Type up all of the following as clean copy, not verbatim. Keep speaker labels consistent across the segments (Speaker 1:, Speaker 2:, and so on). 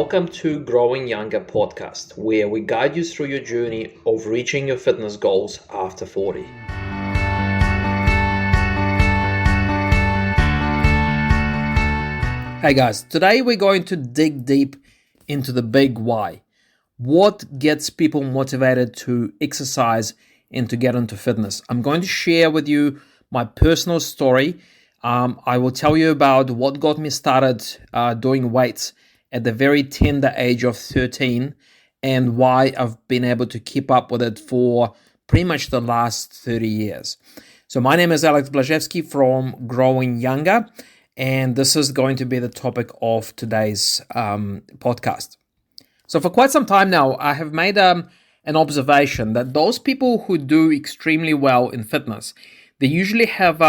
Speaker 1: Welcome to Growing Younger podcast, where we guide you through your journey of reaching your fitness goals after 40. Hey guys, today we're going to dig deep into the big why. What gets people motivated to exercise and to get into fitness? I'm going to share with you my personal story. I will tell you about what got me started doing weights at the very tender age of 13 and why I've been able to keep up with it for pretty much the last 30 years. So my name is Alex Blazhevsky from Growing Younger, and this is going to be the topic of today's podcast. So for quite some time now, I have made an observation that those people who do extremely well in fitness, they usually have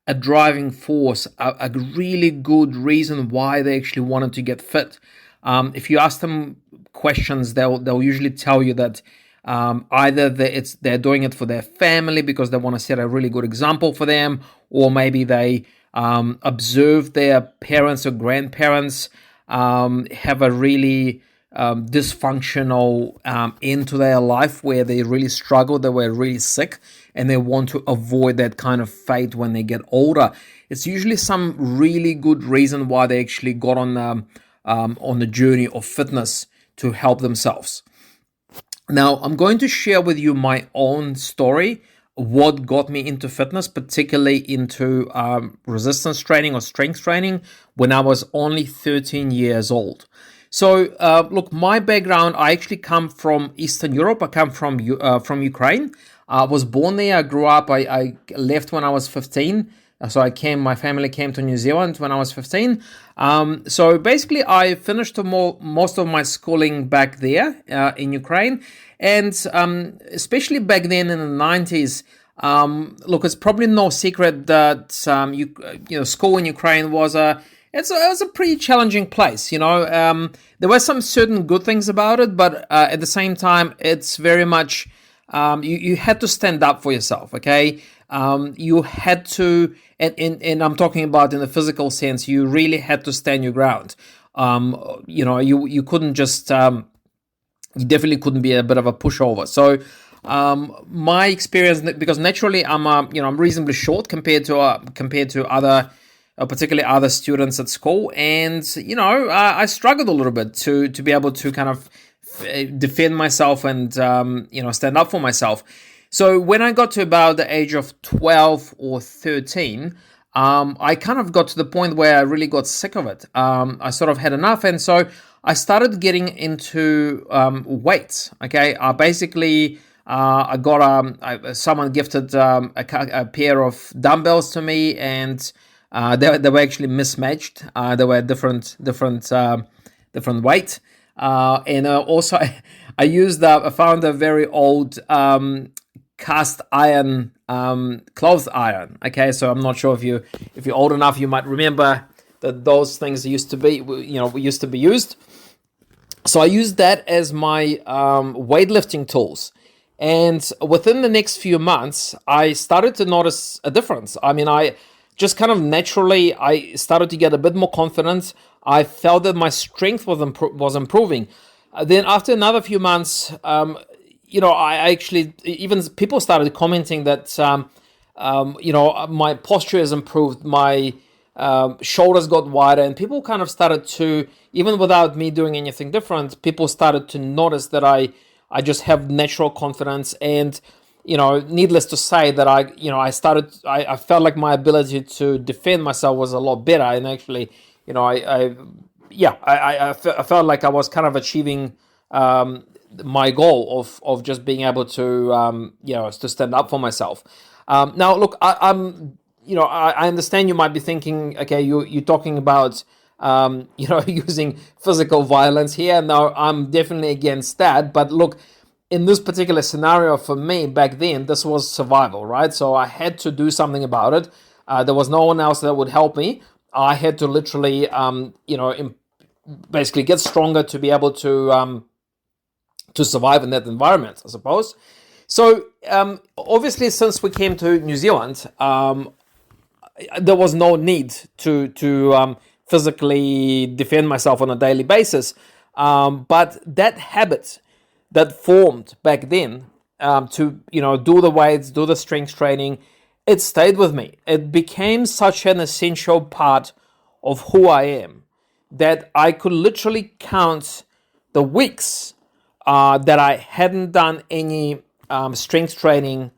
Speaker 1: a driving force, a really good reason why they actually wanted to get fit. If you ask them questions, they'll usually tell you that either they're doing it for their family because they want to set a really good example for them, or maybe they observe their parents or grandparents have a really dysfunctional end to their life where they really struggled, they were really sick, and they want to avoid that kind of fate when they get older. It's usually some really good reason why they actually got on the journey of fitness to help themselves. Now, I'm going to share with you my own story, what got me into fitness, particularly into resistance training or strength training when I was only 13 years old. So, look, my background, I actually come from Eastern Europe. I come from Ukraine. I was born there. I grew up. I left when I was 15. So my family came to New Zealand when I was 15. So basically, I finished most of my schooling back there in Ukraine. And especially back then in the 90s, look, it's probably no secret that school in Ukraine was it was a pretty challenging place. There were some certain good things about it, but at the same time, it's very much you had to stand up for yourself. Okay, you had to, and I'm talking about in the physical sense. You really had to stand your ground. You couldn't just you definitely couldn't be a bit of a pushover. So my experience, because naturally I'm reasonably short compared to other. Particularly other students at school, and I struggled a little bit to be able to kind of defend myself and stand up for myself. So when I got to about the age of 12 or 13, I kind of got to the point where I really got sick of it. I sort of had enough, and so I started getting into weights. Okay, I got someone gifted a pair of dumbbells to me, and they were actually mismatched. They were different weight, and also I found a very old cast iron clothes iron. Okay, so I'm not sure if you're old enough, you might remember that those things used to be used. So I used that as my weightlifting tools. And within the next few months, I started to notice a difference. I mean, I just kind of naturally, I started to get a bit more confident. I felt that my strength was improving. Then after another few months, I actually, even people started commenting that, my posture has improved, my shoulders got wider, and people kind of started to, even without me doing anything different, people started to notice that I just have natural confidence. And needless to say that I felt like my ability to defend myself was a lot better, and actually, I felt like I was kind of achieving my goal of just being able to to stand up for myself. Now, look, I understand you might be thinking, okay, you're talking about using physical violence here. Now, I'm definitely against that, but look, in this particular scenario for me back then, this was survival, right? So I had to do something about it. There was no one else that would help me. I had to literally, basically get stronger to be able to survive in that environment, I suppose. So obviously, since we came to New Zealand, there was no need to physically defend myself on a daily basis. But that habit that formed back then, to do the weights, do the strength training, it stayed with me. It became such an essential part of who I am that I could literally count the weeks that I hadn't done any strength training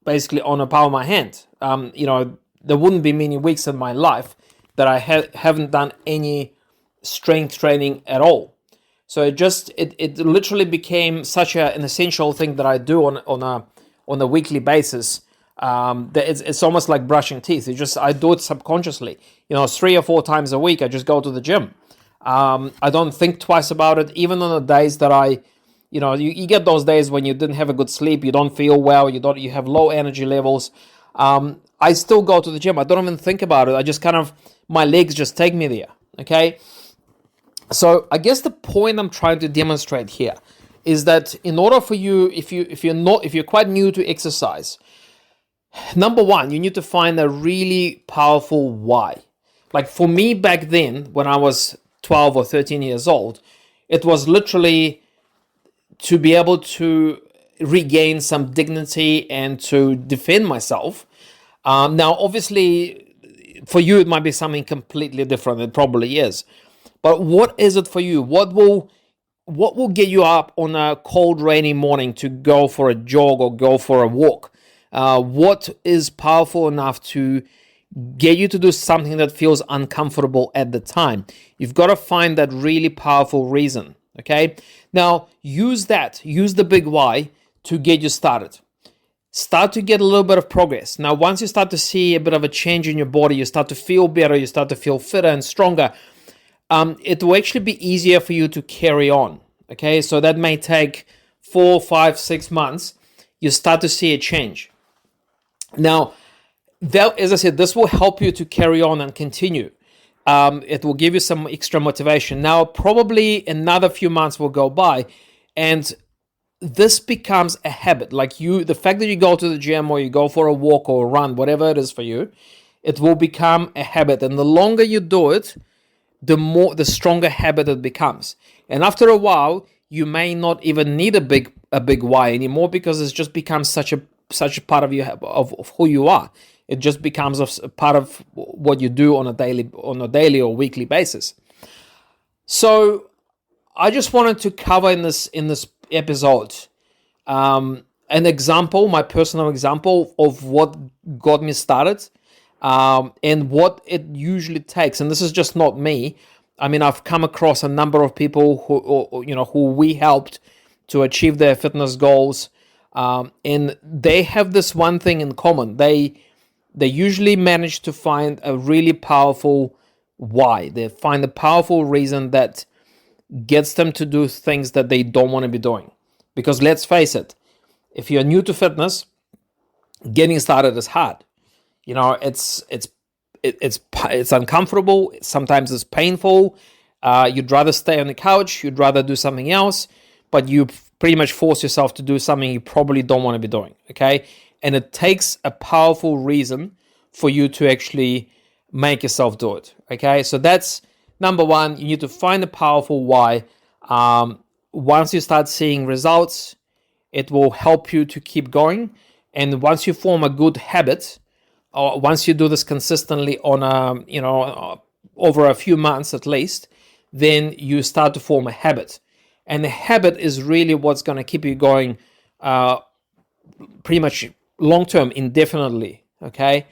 Speaker 1: basically on a palm of my hand. There wouldn't be many weeks in my life that I haven't done any strength training at all. So it literally became such an essential thing that I do on a weekly basis. That it's almost like brushing teeth. I do it subconsciously. 3 or 4 times a week, I just go to the gym. I don't think twice about it, even on the days that you get those days when you didn't have a good sleep, you don't feel well, you have low energy levels. I still go to the gym. I don't even think about it. I just my legs just take me there. Okay. So I guess the point I'm trying to demonstrate here is that in order for you, if you're quite new to exercise, number one, you need to find a really powerful why. Like for me back then, when I was 12 or 13 years old, it was literally to be able to regain some dignity and to defend myself. Now, obviously, for you, it might be something completely different. It probably is. But what is it for you? What will get you up on a cold, rainy morning to go for a jog or go for a walk? What is powerful enough to get you to do something that feels uncomfortable at the time? You've got to find that really powerful reason. Okay. Now use the big why to get you started. Start to get a little bit of progress. Now, once you start to see a bit of a change in your body, you start to feel better, you start to feel fitter and stronger, it will actually be easier for you to carry on. Okay. So that may take 4, 5, 6 months. You start to see a change. Now, as I said, this will help you to carry on and continue. It will give you some extra motivation. Now, probably another few months will go by, and this becomes a habit. Like the fact that you go to the gym or you go for a walk or a run, whatever it is for you, it will become a habit. And the longer you do it, the stronger habit it becomes. And after a while, you may not even need a big why anymore, because it's just becomes such a part of you of who you are. It just becomes a part of what you do on a daily or weekly basis. So I just wanted to cover in this episode an example, my personal example of what got me started, and what it usually takes. And this is just not me. I mean, I've come across a number of people who we helped to achieve their fitness goals, and they have this one thing in common. They usually manage to find a really powerful why. They find a powerful reason that gets them to do things that they don't want to be doing. Because let's face it, if you're new to fitness, getting started is hard. It's uncomfortable. Sometimes it's painful. You'd rather stay on the couch. You'd rather do something else, but you pretty much force yourself to do something you probably don't want to be doing. Okay. And it takes a powerful reason for you to actually make yourself do it. Okay, so that's number one. You need to find a powerful why. Once you start seeing results, it will help you to keep going. And once you form a good habit, or once you do this consistently on over a few months at least, then you start to form a habit. And the habit is really what's going to keep you going pretty much long-term, indefinitely. Okay.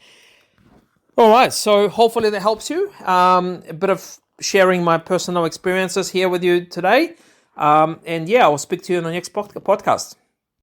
Speaker 1: All right. So hopefully that helps you. A bit of sharing my personal experiences here with you today. And yeah, I'll speak to you in the next podcast.